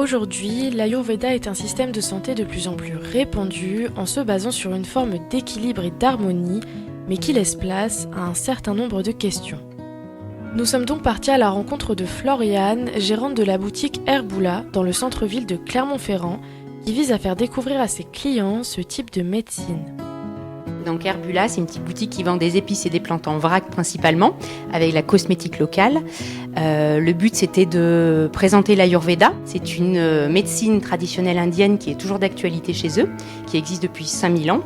Aujourd'hui, l'Ayurveda est un système de santé de plus en plus répandu en se basant sur une forme d'équilibre et d'harmonie, mais qui laisse place à un certain nombre de questions. Nous sommes donc partis à la rencontre de Floriane, gérante de la boutique Herbula dans le centre-ville de Clermont-Ferrand, qui vise à faire découvrir à ses clients ce type de médecine. Donc Herbula, c'est une petite boutique qui vend des épices et des plantes en vrac principalement, avec la cosmétique locale. Le but, c'était de présenter l'Ayurveda. C'est une médecine traditionnelle indienne qui est toujours d'actualité chez eux, qui existe depuis 5000 ans.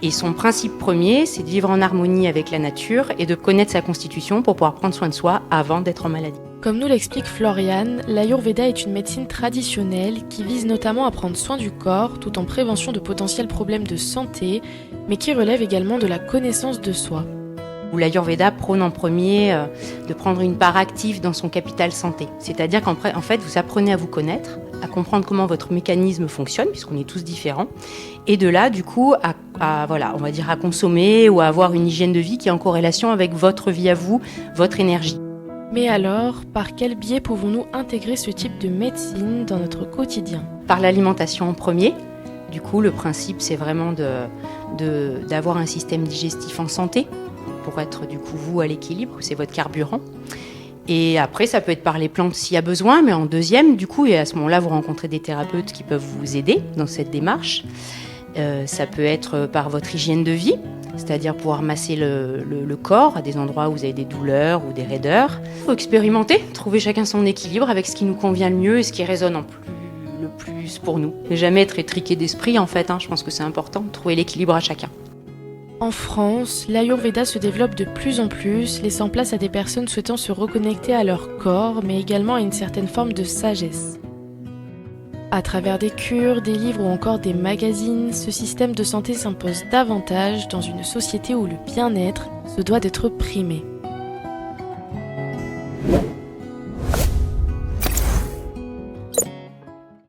Et son principe premier, c'est de vivre en harmonie avec la nature et de connaître sa constitution pour pouvoir prendre soin de soi avant d'être en maladie. Comme nous l'explique Floriane, l'Ayurveda est une médecine traditionnelle qui vise notamment à prendre soin du corps tout en prévention de potentiels problèmes de santé, mais qui relève également de la connaissance de soi. L'Ayurveda prône en premier de prendre une part active dans son capital santé. C'est-à-dire qu'en fait, vous apprenez à vous connaître, à comprendre comment votre mécanisme fonctionne, puisqu'on est tous différents, et de là, du coup, à consommer ou à avoir une hygiène de vie qui est en corrélation avec votre vie à vous, votre énergie. Mais alors, par quel biais pouvons-nous intégrer ce type de médecine dans notre quotidien ? Par l'alimentation en premier. Du coup, le principe, c'est vraiment d'avoir un système digestif en santé pour être, du coup, vous, à l'équilibre. C'est votre carburant. Et après, ça peut être par les plantes s'il y a besoin, mais en deuxième, du coup, et à ce moment-là, vous rencontrez des thérapeutes qui peuvent vous aider dans cette démarche. Ça peut être par votre hygiène de vie, c'est-à-dire pouvoir masser le corps à des endroits où vous avez des douleurs ou des raideurs. Il faut expérimenter, trouver chacun son équilibre avec ce qui nous convient le mieux et ce qui résonne le plus pour nous. Ne jamais être étriqué d'esprit, en fait. Je pense que c'est important de trouver l'équilibre à chacun. En France, l'Ayurveda se développe de plus en plus, laissant place à des personnes souhaitant se reconnecter à leur corps, mais également à une certaine forme de sagesse. À travers des cures, des livres ou encore des magazines, ce système de santé s'impose davantage dans une société où le bien-être se doit d'être primé.